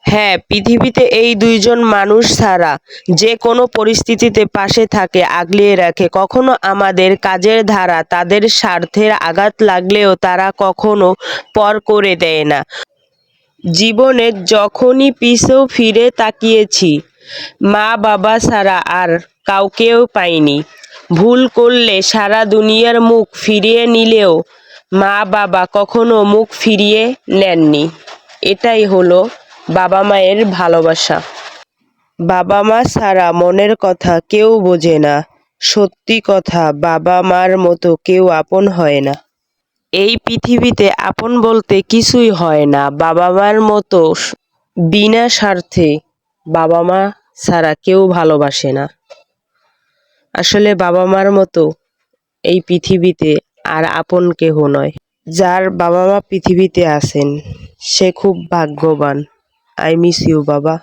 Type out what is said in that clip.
হ্যাঁ, পৃথিবীতে এই দুইজন মানুষ ছাড়া যে কোনো পরিস্থিতিতে পাশে থাকে, আগলিয়ে রাখে। কখনো আমাদের কাজের ধারা, তাদের স্বার্থের আঘাত লাগলেও তারা কখনো পর করে দেয় না। জীবনে যখনই পিছু ফিরে তাকিয়েছি, মা বাবা ছাড়া আর কাউকেও পাইনি। ভুল করলে সারা দুনিয়ার মুখ ফিরিয়ে নিলেও মা বাবা কখনো মুখ ফিরিয়ে নেননি। এটাই হলো বাবা মায়ের ভালোবাসা। বাবা মা ছাড়া মনের কথা কেউ বোঝে না। সত্যি কথা, বাবা মার মতো কেউ আপন হয় না। এই পৃথিবীতে আপন বলতে কিছুই হয় না বাবা মার মতো। বিনা স্বার্থে বাবা মা ছাড়া কেউ ভালোবাসে না। আসলে বাবা মার মতো এই পৃথিবীতে আর আপন কেহ নয়। যার বাবা মা পৃথিবীতে আছেন সে খুব ভাগ্যবান। আই মিস ইউ বাবা।